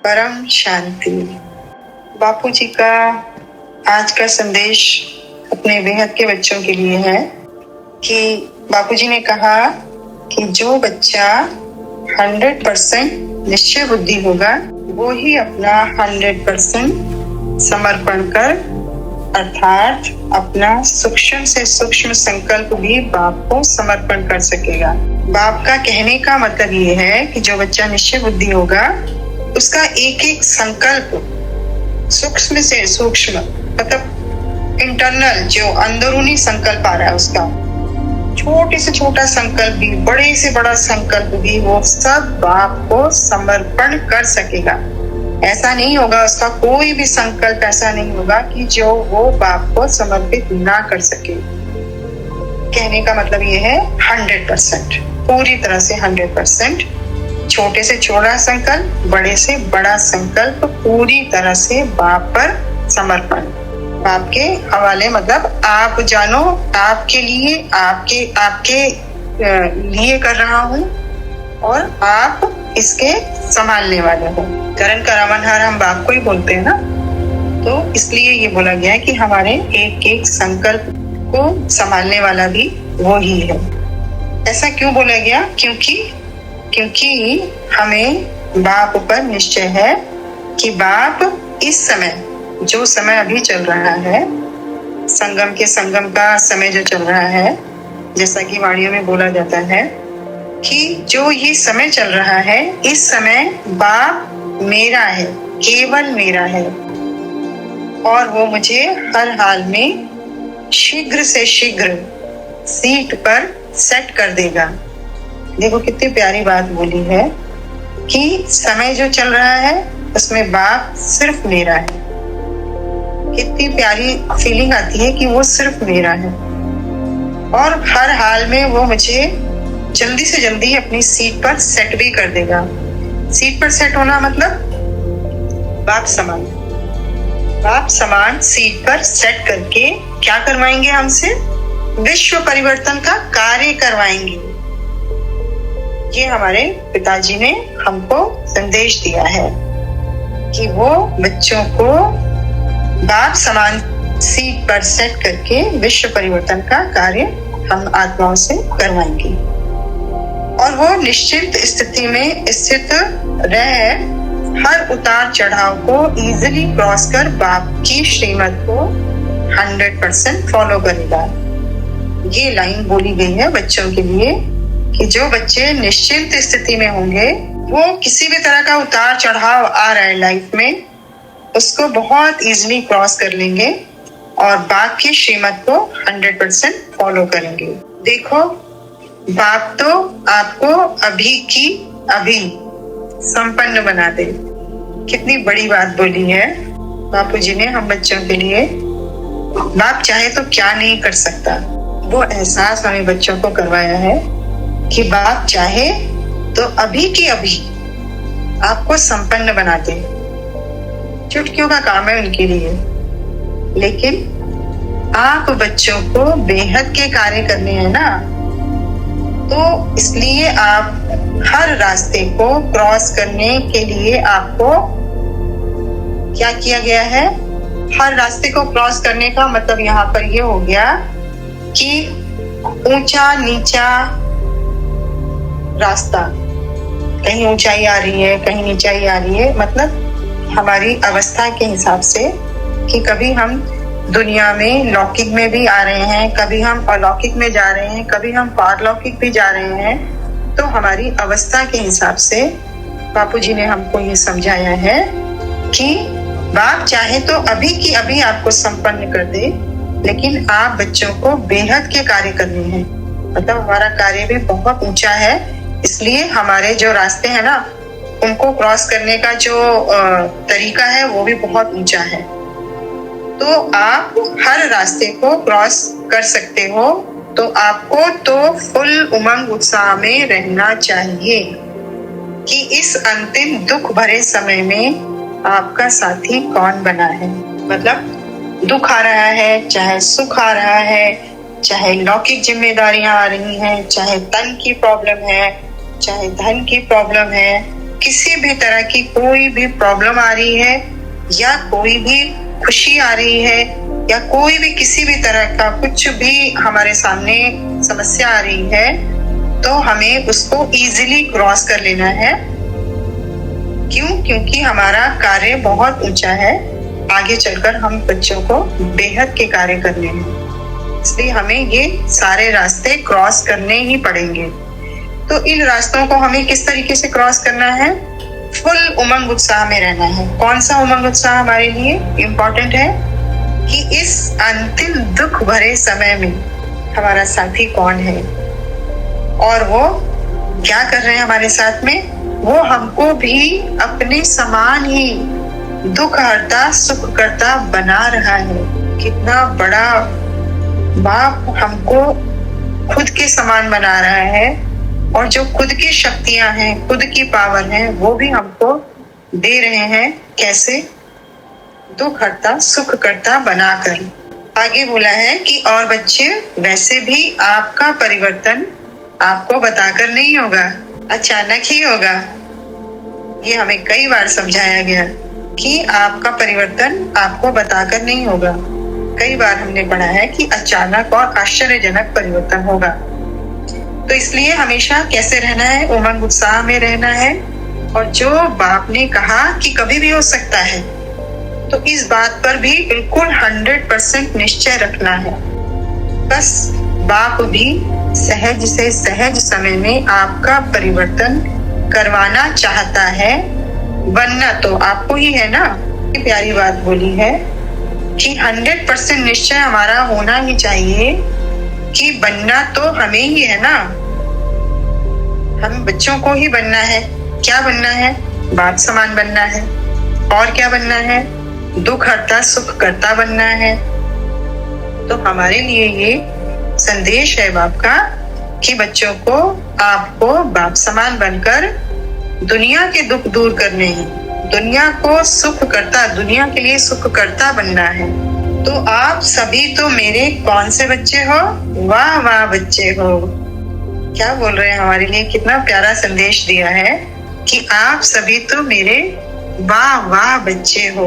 परम शांति। बापू जी का आज का संदेश अपने बेहद के बच्चों के लिए है कि बापू जी ने कहा कि जो बच्चा 100% निश्चय बुद्धि होगा वो ही अपना 100% समर्पण कर अर्थात अपना सूक्ष्म से सूक्ष्म संकल्प भी बाप को समर्पण कर सकेगा। बाप का कहने का मतलब ये है कि जो बच्चा निश्चय बुद्धि होगा उसका एक एक संकल्प सूक्ष्म से सूक्ष्म मतलब इंटरनल जो अंदरूनी संकल्प आ रहा है उसका छोटे से छोटा संकल्प भी बड़े से बड़ा संकल्प भी वो सब बाप को समर्पण कर सकेगा। ऐसा नहीं होगा उसका कोई भी संकल्प ऐसा नहीं होगा कि जो वो बाप को समर्पित ना कर सके। कहने का मतलब ये है 100% पूरी तरह से 100%। छोटे से छोटा संकल्प बड़े से बड़ा संकल्प पूरी तरह से बाप पर समर्पण। बाप के हवाले मतलब आप जानो आपके लिए आपके लिए कर रहा हूँ और आप इसके संभालने वाले हो। करण करावनहार हम बाप को ही बोलते हैं ना, तो इसलिए ये बोला गया है कि हमारे एक एक संकल्प को संभालने वाला भी वो ही है। ऐसा क्यों बोला गया? क्योंकि हमें बाप पर निश्चय है कि बाप इस समय जो समय अभी चल रहा है संगम का समय जो चल रहा है, जैसा कि वाणियों में बोला जाता है कि जो ये समय चल रहा है इस समय बाप मेरा है, केवल मेरा है और वो मुझे हर हाल में शीघ्र से शीघ्र सीट पर सेट कर देगा। देखो कितनी प्यारी बात बोली है कि समय जो चल रहा है उसमें बाप सिर्फ मेरा है। कितनी प्यारी फीलिंग आती है कि वो सिर्फ मेरा है और हर हाल में वो मुझे जल्दी से जल्दी अपनी सीट पर सेट भी कर देगा। सीट पर सेट होना मतलब बाप समान सीट पर सेट करके क्या करवाएंगे हमसे? विश्व परिवर्तन का कार्य करवाएंगे। ये हमारे पिताजी ने हमको संदेश दिया है कि वो बच्चों को बाप समान सीट पर सेट करके विश्व परिवर्तन का कार्य हम आत्माओं से करवाएंगे और वो निश्चित स्थिति में स्थित रह हर उतार चढ़ाव को इजीली क्रॉस कर बाप की श्रीमत को 100% फॉलो करेगा। ये लाइन बोली गई है बच्चों के लिए कि जो बच्चे निश्चिंत स्थिति में होंगे वो किसी भी तरह का उतार चढ़ाव आ रहा है लाइफ में उसको बहुत इजीली क्रॉस कर लेंगे और बाप की श्रीमत को 100% फॉलो करेंगे। देखो बाप तो आपको अभी की अभी संपन्न बना दे। कितनी बड़ी बात बोली है बापू जी ने हम बच्चों के लिए। बाप चाहे तो क्या नहीं कर सकता, वो एहसास हमें बच्चों को करवाया है कि बाप चाहे तो अभी की अभी आपको संपन्न बना दे। चुटकियों का काम है उनके लिए, लेकिन आप बच्चों को बेहद के कार्य करने हैं ना, तो इसलिए आप हर रास्ते को क्रॉस करने के लिए आपको क्या किया गया है? हर रास्ते को क्रॉस करने का मतलब यहाँ पर ये हो गया कि ऊंचा नीचा रास्ता, कहीं ऊंचाई आ रही है कहीं नीचाई आ रही है, मतलब हमारी अवस्था के हिसाब से कि कभी हम दुनिया में लौकिक में भी आ रहे हैं, कभी हम अलौकिक में जा रहे हैं, कभी हम पारलौकिक भी जा रहे हैं। तो हमारी अवस्था के हिसाब से बापू जी ने हमको ये समझाया है कि बाप चाहे तो अभी की अभी आपको संपन्न कर दे, लेकिन आप बच्चों को बेहद के कार्य करने हैं। मतलब हमारा कार्य भी बहुत ऊंचा है, इसलिए हमारे जो रास्ते हैं ना उनको क्रॉस करने का जो तरीका है वो भी बहुत ऊंचा है। तो आप हर रास्ते को क्रॉस कर सकते हो, तो आपको तो फुल उमंग उत्साह में रहना चाहिए कि इस अंतिम दुख भरे समय में आपका साथी कौन बना है। मतलब दुख आ रहा है, चाहे सुख आ रहा है, चाहे लौकिक जिम्मेदारियां आ रही हैं, चाहे तन की प्रॉब्लम है, चाहे धन की प्रॉब्लम है, किसी भी तरह की कोई भी प्रॉब्लम आ रही है या कोई भी खुशी आ रही है या कोई भी किसी भी तरह का कुछ भी हमारे सामने समस्या आ रही है, तो हमें उसको इजीली क्रॉस कर लेना है। क्यों? क्योंकि हमारा कार्य बहुत ऊंचा है। आगे चलकर हम बच्चों को बेहद के कार्य करने हैं, इसलिए हमें ये सारे रास्ते क्रॉस करने ही पड़ेंगे। तो इन रास्तों को हमें किस तरीके से क्रॉस करना है? फुल उमंग उत्साह में रहना है। कौन सा उमंग उत्साह हमारे लिए इम्पोर्टेंट है कि इस अंतिम दुख भरे समय में हमारा साथी कौन है और वो क्या कर रहे हैं हमारे साथ में। वो हमको भी अपने समान ही दुख हरता सुख करता बना रहा है। कितना बड़ा बाप हमको खुद के समान बना रहा है, और जो खुद की शक्तियां हैं, खुद की पावर है, वो भी हमको दे रहे हैं। कैसे? दुख हरता सुख करता बनाकर। आगे बोला है कि और बच्चे, वैसे भी आपका परिवर्तन आपको बताकर नहीं होगा, अचानक ही होगा। ये हमें कई बार समझाया गया कि आपका परिवर्तन आपको बताकर नहीं होगा। कई बार हमने पढ़ा है कि अचानक और आश्चर्यजनक परिवर्तन होगा। तो इसलिए हमेशा कैसे रहना है? उमंग उत्साह में रहना है। और जो बाप ने कहा कि कभी भी हो सकता है, तो इस बात पर भी बिल्कुल 100% निश्चय रखना है। बस बाप भी सहज से सहज समय में आपका परिवर्तन करवाना चाहता है। बनना तो आपको ही है ना। प्यारी बात बोली है कि 100% निश्चय हमारा होना ही चाहिए कि बनना तो हमें ही है ना। हम बच्चों को ही बनना है। क्या बनना है? बाप समान बनना है। और क्या बनना है? दुख हरता सुख करता बनना है। तो हमारे लिए ये संदेश है बाप का कि बच्चों को, आपको बाप समान बनकर दुनिया के दुख दूर करने हैं, दुनिया को सुख करता, दुनिया के लिए सुख करता बनना है। तो आप सभी तो मेरे कौन से बच्चे हो? वाह वाह बच्चे हो। क्या बोल रहे हैं हमारे लिए? कितना प्यारा संदेश दिया है कि आप सभी तो मेरे वाह वाह बच्चे हो।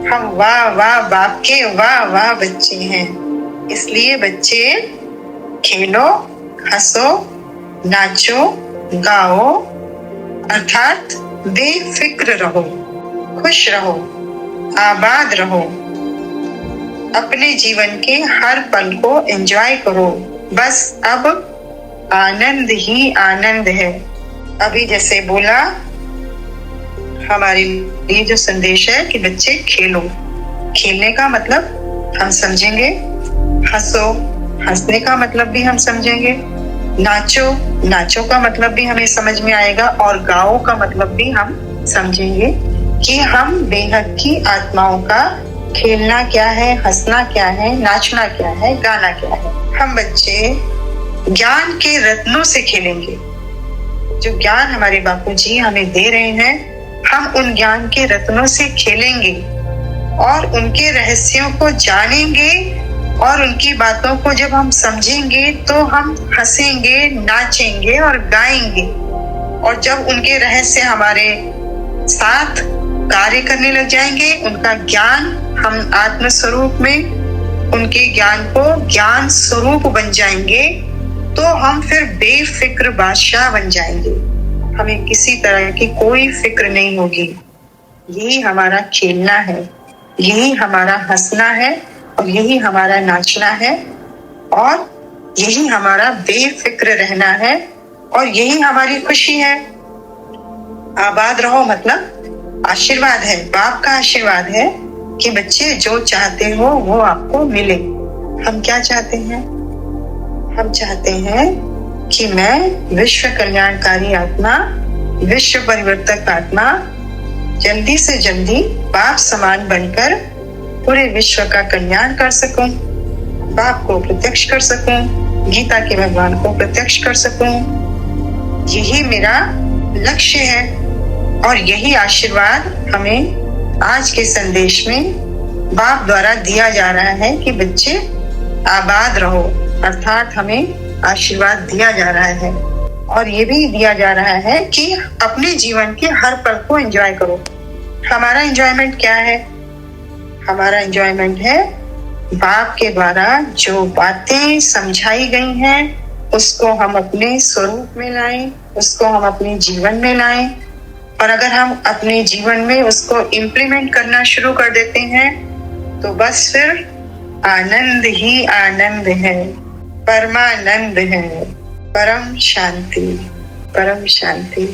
हम वाह वाह बाप के वाह वाह बच्चे हैं। इसलिए बच्चे खेलो, हंसो, नाचो, गाओ, अर्थात बेफिक्र रहो, खुश रहो, आबाद रहो। अपने जीवन के हर पल को एंजॉय करो। बस अब आनंद ही आनंद है। अभी जैसे बोला, हमारे लिए जो संदेश है कि बच्चे खेलो। खेलने का मतलब हम समझेंगे, हंसो, हंसने का मतलब भी हम समझेंगे, नाचो, नाचो का मतलब भी हमें समझ में आएगा, और गाओ का मतलब भी हम समझेंगे कि हम बेहद की आत्माओं का खेलना क्या है, हंसना क्या है, नाचना क्या है, गाना क्या है। हम बच्चे ज्ञान के रत्नों से खेलेंगे। जो ज्ञान हमारे बापूजी हमें दे रहे हैं, हम उन ज्ञान के रत्नों से खेलेंगे और उनके रहस्यों को जानेंगे, और उनकी बातों को जब हम समझेंगे तो हम हंसेंगे, नाचेंगे और गाएंगे। और जब उनके रहस्य हमारे साथ कार्य करने लग जाएंगे, उनका ज्ञान हम आत्म स्वरूप में उनके ज्ञान को ज्ञान स्वरूप बन जाएंगे, तो हम फिर बेफिक्र बादशाह बन जाएंगे। हमें किसी तरह की कोई फिक्र नहीं होगी। यही हमारा खेलना है, यही हमारा हंसना है, और यही हमारा नाचना है, और यही हमारा बेफिक्र रहना है, और यही हमारी खुशी है। आबाद रहो मतलब आशीर्वाद है, बाप का आशीर्वाद है कि बच्चे जो चाहते हो वो आपको मिले। हम क्या चाहते हैं? हम चाहते हैं कि मैं विश्व कल्याणकारी आत्मा, विश्व परिवर्तक आत्मा जल्दी से जल्दी बाप समान बनकर पूरे विश्व का कल्याण कर सकूं, बाप को प्रत्यक्ष कर सकूं, गीता के भगवान को प्रत्यक्ष कर सकूं। यही मेरा लक्ष्य है, और यही आशीर्वाद हमें आज के संदेश में बाप द्वारा दिया जा रहा है कि बच्चे आबाद रहो, अर्थात हमें आशीर्वाद दिया जा रहा है। और ये भी दिया जा रहा है कि अपने जीवन के हर पल को एंजॉय करो। हमारा एंजॉयमेंट क्या है? हमारा एंजॉयमेंट है बाप के द्वारा जो बातें समझाई गई हैं उसको हम अपने स्वरूप में लाएं, उसको हम अपने जीवन में लाएं। और अगर हम अपने जीवन में उसको इम्प्लीमेंट करना शुरू कर देते हैं तो बस फिर आनंद ही आनंद है, परमानंद है, परम शांति, परम शांति।